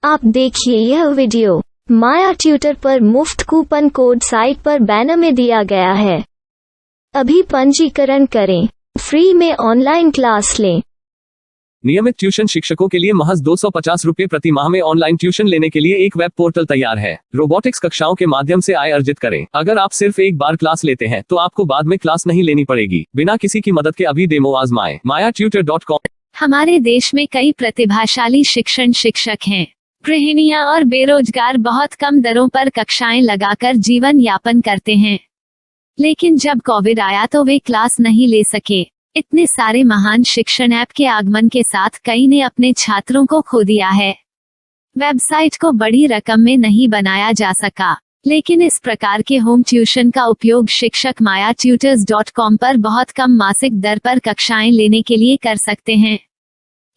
आप देखिए यह वीडियो माया ट्यूटर पर मुफ्त कूपन कोड साइट पर बैनर में दिया गया है। अभी पंजीकरण करें, फ्री में ऑनलाइन क्लास लें। नियमित ट्यूशन शिक्षकों के लिए महज 250 रुपये प्रति माह में ऑनलाइन ट्यूशन लेने के लिए एक वेब पोर्टल तैयार है। रोबोटिक्स कक्षाओं के माध्यम से आय अर्जित करें। अगर आप सिर्फ एक बार क्लास लेते हैं तो आपको बाद में क्लास नहीं लेनी पड़ेगी। बिना किसी की मदद के अभी डेमो आजमाएं। mayatutor.com। हमारे देश में कई प्रतिभाशाली शिक्षक हैं। गृहिणियां और बेरोजगार बहुत कम दरों पर कक्षाएं लगाकर जीवन यापन करते हैं, लेकिन जब कोविड आया तो वे क्लास नहीं ले सके। इतने सारे महान शिक्षण ऐप के आगमन के साथ कई ने अपने छात्रों को खो दिया है। वेबसाइट को बड़ी रकम में नहीं बनाया जा सका, लेकिन इस प्रकार के होम ट्यूशन का उपयोग शिक्षक mayatutors.com पर बहुत कम मासिक दर पर कक्षाएं लेने के लिए कर सकते हैं।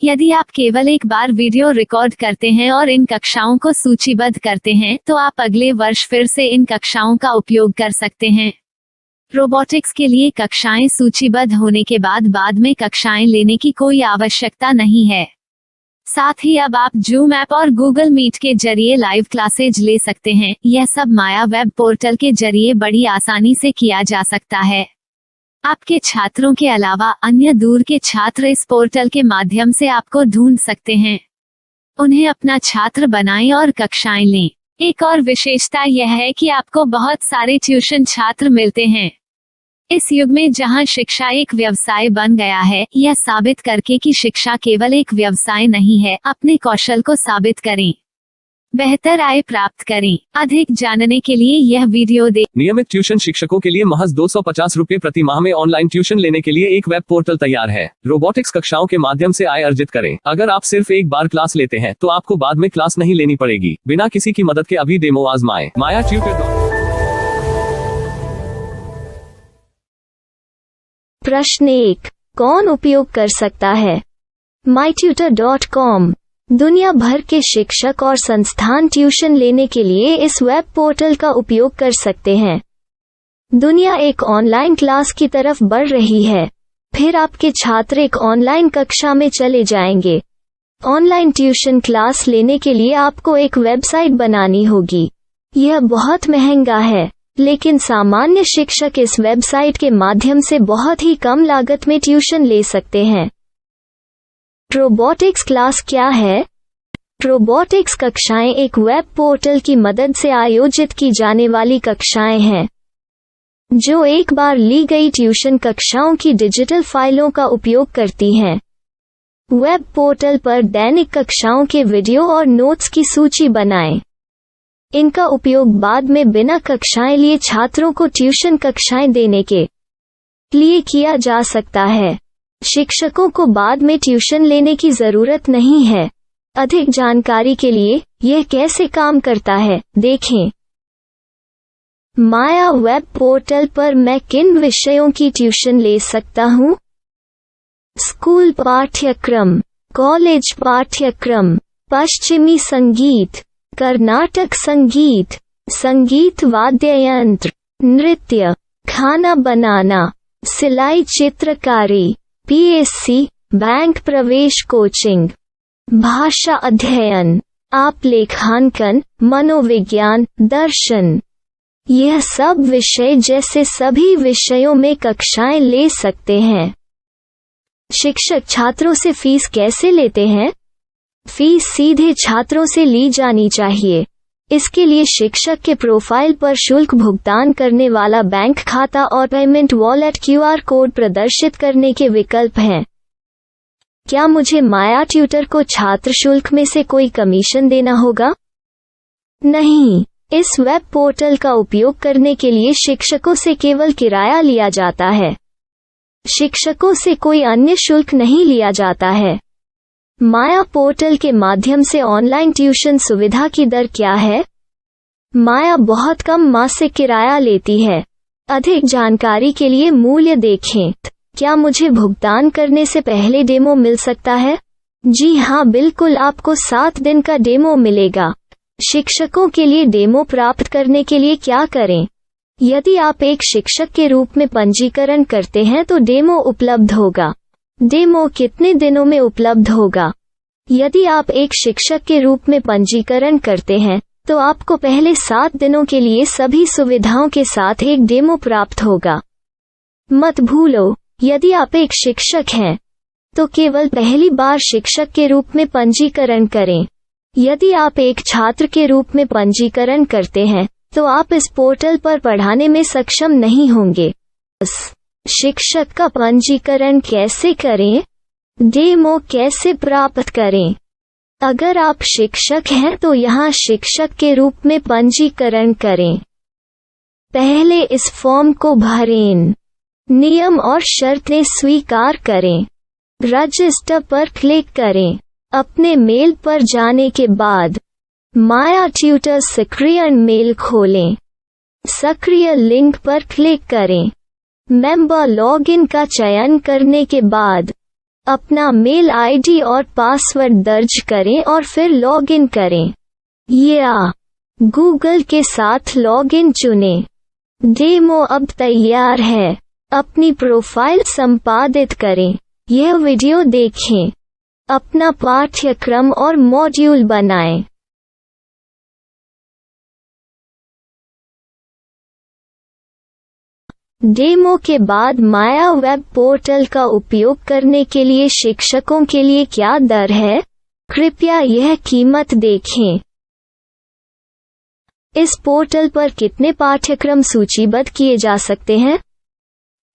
यदि आप केवल एक बार वीडियो रिकॉर्ड करते हैं और इन कक्षाओं को सूचीबद्ध करते हैं तो आप अगले वर्ष फिर से इन कक्षाओं का उपयोग कर सकते हैं। रोबोटिक्स के लिए कक्षाएं सूचीबद्ध होने के बाद में कक्षाएं लेने की कोई आवश्यकता नहीं है। साथ ही अब आप जूम ऐप और गूगल मीट के जरिए लाइव क्लासेज ले सकते हैं। यह सब माया वेब पोर्टल के जरिए बड़ी आसानी से किया जा सकता है। आपके छात्रों के अलावा अन्य दूर के छात्र इस पोर्टल के माध्यम से आपको ढूंढ सकते हैं। उन्हें अपना छात्र बनाएं और कक्षाएं लें। एक और विशेषता यह है कि आपको बहुत सारे ट्यूशन छात्र मिलते हैं। इस युग में जहां शिक्षा एक व्यवसाय बन गया है, यह साबित करके कि शिक्षा केवल एक व्यवसाय नहीं है, अपने कौशल को साबित करें, बेहतर आय प्राप्त करें। अधिक जानने के लिए यह वीडियो देखें। नियमित ट्यूशन शिक्षकों के लिए महज 250 रुपये प्रति माह में ऑनलाइन ट्यूशन लेने के लिए एक वेब पोर्टल तैयार है। रोबोटिक्स कक्षाओं के माध्यम से आय अर्जित करें। अगर आप सिर्फ एक बार क्लास लेते हैं तो आपको बाद में क्लास नहीं लेनी पड़ेगी। बिना किसी की मदद के अभी डेमो आजमाएं। mayatutor.com। प्रश्न 1, कौन उपयोग कर सकता है? mytutor.com दुनिया भर के शिक्षक और संस्थान ट्यूशन लेने के लिए इस वेब पोर्टल का उपयोग कर सकते हैं। दुनिया एक ऑनलाइन क्लास की तरफ बढ़ रही है। फिर आपके छात्र एक ऑनलाइन कक्षा में चले जाएंगे। ऑनलाइन ट्यूशन क्लास लेने के लिए आपको एक वेबसाइट बनानी होगी। यह बहुत महंगा है, लेकिन सामान्य शिक्षक इस वेबसाइट के माध्यम से बहुत ही कम लागत में ट्यूशन ले सकते हैं। रोबोटिक्स क्लास क्या है? रोबोटिक्स कक्षाएं एक वेब पोर्टल की मदद से आयोजित की जाने वाली कक्षाएं हैं, जो एक बार ली गई ट्यूशन कक्षाओं की डिजिटल फाइलों का उपयोग करती हैं। वेब पोर्टल पर दैनिक कक्षाओं के वीडियो और नोट्स की सूची बनाएं। इनका उपयोग बाद में बिना कक्षाएं लिए छात्रों को ट्यूशन कक्षाएं देने के लिए किया जा सकता है। शिक्षकों को बाद में ट्यूशन लेने की जरूरत नहीं है। अधिक जानकारी के लिए यह कैसे काम करता है, देखें। माया वेब पोर्टल पर मैं किन विषयों की ट्यूशन ले सकता हूँ? स्कूल पाठ्यक्रम, कॉलेज पाठ्यक्रम, पश्चिमी संगीत, कर्नाटक संगीत, संगीत वाद्य यंत्र, नृत्य, खाना बनाना, सिलाई चित्रकारी, पीएससी, बैंक प्रवेश कोचिंग, भाषा अध्ययन, आप लेखांकन, मनोविज्ञान, दर्शन। यह सब विषय जैसे सभी विषयों में कक्षाएं ले सकते हैं। शिक्षक छात्रों से फीस कैसे लेते हैं? फीस सीधे छात्रों से ली जानी चाहिए। इसके लिए शिक्षक के प्रोफाइल पर शुल्क भुगतान करने वाला बैंक खाता और पेमेंट वॉलेट क्यूआर कोड प्रदर्शित करने के विकल्प हैं। क्या मुझे माया ट्यूटर को छात्र शुल्क में से कोई कमीशन देना होगा? नहीं, इस वेब पोर्टल का उपयोग करने के लिए शिक्षकों से केवल किराया लिया जाता है। शिक्षकों से कोई अन्य शुल्क नहीं लिया जाता है। माया पोर्टल के माध्यम से ऑनलाइन ट्यूशन सुविधा की दर क्या है? माया बहुत कम मासिक किराया लेती है। अधिक जानकारी के लिए मूल्य देखें। क्या मुझे भुगतान करने से पहले डेमो मिल सकता है? जी हाँ, बिल्कुल, आपको 7 दिन का डेमो मिलेगा। शिक्षकों के लिए डेमो प्राप्त करने के लिए क्या करें? यदि आप एक शिक्षक के रूप में पंजीकरण करते हैं तो डेमो उपलब्ध होगा। डेमो कितने दिनों में उपलब्ध होगा? यदि आप एक शिक्षक के रूप में पंजीकरण करते हैं तो आपको पहले 7 दिनों के लिए सभी सुविधाओं के साथ एक डेमो प्राप्त होगा। मत भूलो, यदि आप एक शिक्षक हैं तो केवल पहली बार शिक्षक के रूप में पंजीकरण करें। यदि आप एक छात्र के रूप में पंजीकरण करते हैं तो आप इस पोर्टल पर पढ़ाने में सक्षम नहीं होंगे। शिक्षक का पंजीकरण कैसे करें? डेमो कैसे प्राप्त करें? अगर आप शिक्षक हैं तो यहाँ शिक्षक के रूप में पंजीकरण करें। पहले इस फॉर्म को भरें। नियम और शर्तें स्वीकार करें। रजिस्टर पर क्लिक करें। अपने मेल पर जाने के बाद माया ट्यूटर सक्रिय मेल खोलें। सक्रिय लिंक पर क्लिक करें। मेंबर लॉगिन का चयन करने के बाद अपना मेल आईडी और पासवर्ड दर्ज करें और फिर लॉगिन करें या गूगल के साथ लॉगिन चुनें। डेमो अब तैयार है। अपनी प्रोफाइल संपादित करें। यह वीडियो देखें। अपना पाठ्यक्रम और मॉड्यूल बनाएं। डेमो के बाद माया वेब पोर्टल का उपयोग करने के लिए शिक्षकों के लिए क्या दर है? कृपया यह कीमत देखें। इस पोर्टल पर कितने पाठ्यक्रम सूचीबद्ध किए जा सकते हैं?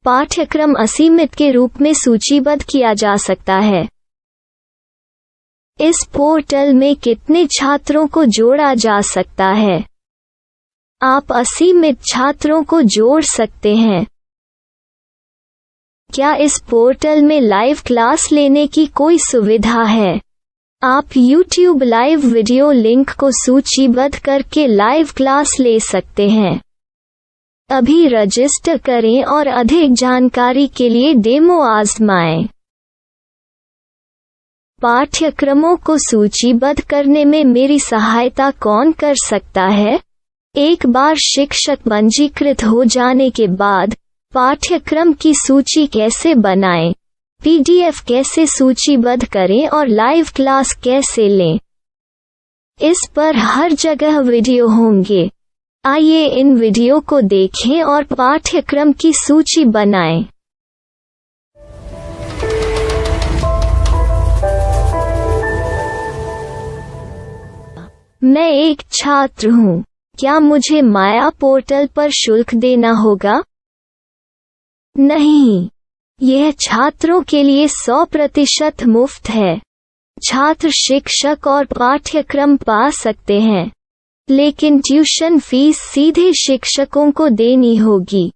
पाठ्यक्रम असीमित के रूप में सूचीबद्ध किया जा सकता है। इस पोर्टल में कितने छात्रों को जोड़ा जा सकता है? आप असीमित छात्रों को जोड़ सकते हैं। क्या इस पोर्टल में लाइव क्लास लेने की कोई सुविधा है? आप YouTube लाइव वीडियो लिंक को सूचीबद्ध करके लाइव क्लास ले सकते हैं। अभी रजिस्टर करें और अधिक जानकारी के लिए डेमो आजमाएं। पाठ्यक्रमों को सूचीबद्ध करने में मेरी सहायता कौन कर सकता है? एक बार शिक्षक पंजीकृत हो जाने के बाद पाठ्यक्रम की सूची कैसे बनाएं, PDF कैसे सूचीबद्ध करें और लाइव क्लास कैसे लें, इस पर हर जगह वीडियो होंगे। आइए इन वीडियो को देखें और पाठ्यक्रम की सूची बनाएं। मैं एक छात्र हूँ। क्या मुझे माया पोर्टल पर शुल्क देना होगा? नहीं, यह छात्रों के लिए 100% मुफ्त है। छात्र शिक्षक और पाठ्यक्रम पा सकते हैं, लेकिन ट्यूशन फीस सीधे शिक्षकों को देनी होगी।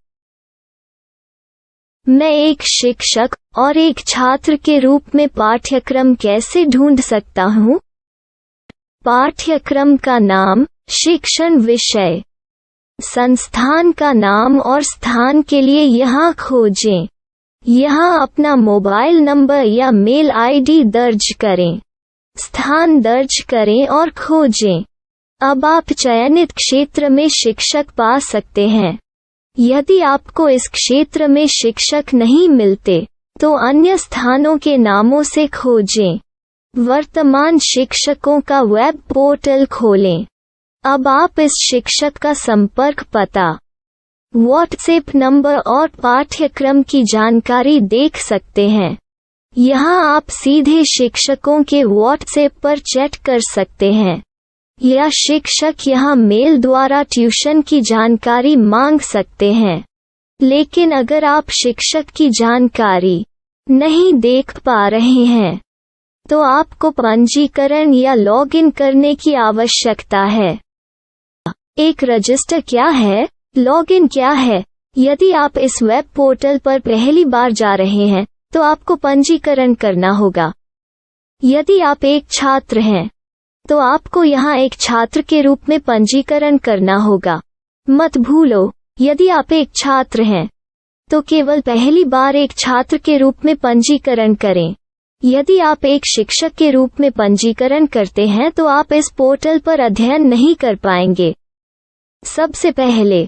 मैं एक शिक्षक और एक छात्र के रूप में पाठ्यक्रम कैसे ढूंढ सकता हूँ? पाठ्यक्रम का नाम, शिक्षण विषय, संस्थान का नाम और स्थान के लिए यहाँ खोजें। यहाँ अपना मोबाइल नंबर या मेल आईडी दर्ज करें। स्थान दर्ज करें और खोजें। अब आप चयनित क्षेत्र में शिक्षक पा सकते हैं। यदि आपको इस क्षेत्र में शिक्षक नहीं मिलते तो अन्य स्थानों के नामों से खोजें। वर्तमान शिक्षकों का वेब पोर्टल खोलें। अब आप इस शिक्षक का संपर्क पता, व्हाट्सएप नंबर और पाठ्यक्रम की जानकारी देख सकते हैं। यहाँ आप सीधे शिक्षकों के व्हाट्सएप पर चैट कर सकते हैं या शिक्षक यहाँ मेल द्वारा ट्यूशन की जानकारी मांग सकते हैं। लेकिन अगर आप शिक्षक की जानकारी नहीं देख पा रहे हैं तो आपको पंजीकरण या लॉगिन करने की आवश्यकता है। एक रजिस्टर क्या है? लॉगिन क्या है? यदि आप इस वेब पोर्टल पर पहली बार जा रहे हैं तो आपको पंजीकरण करना होगा। यदि आप एक छात्र हैं तो आपको यहाँ एक छात्र के रूप में पंजीकरण करना होगा। मत भूलो, यदि आप एक छात्र हैं तो केवल पहली बार एक छात्र के रूप में पंजीकरण करें। यदि आप एक शिक्षक के रूप में पंजीकरण करते हैं तो आप इस पोर्टल पर अध्ययन नहीं कर पाएंगे। सबसे पहले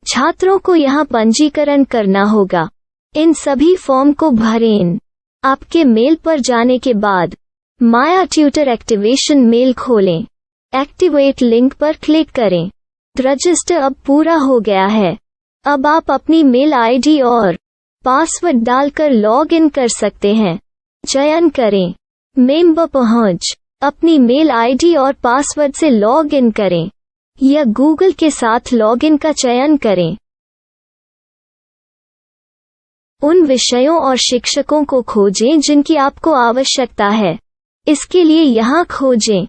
छात्रों को यहाँ पंजीकरण करना होगा। इन सभी फॉर्म को भरें। आपके मेल पर जाने के बाद माया ट्यूटर एक्टिवेशन मेल खोलें। एक्टिवेट लिंक पर क्लिक करें। रजिस्टर अब पूरा हो गया है। अब आप अपनी मेल आईडी और पासवर्ड डालकर लॉग इन कर सकते हैं। चयन करें मेंबर पहुंच। अपनी मेल आईडी और पासवर्ड से लॉग इन करें या गूगल के साथ लॉग इन का चयन करें। उन विषयों और शिक्षकों को खोजें जिनकी आपको आवश्यकता है। इसके लिए यहाँ खोजें।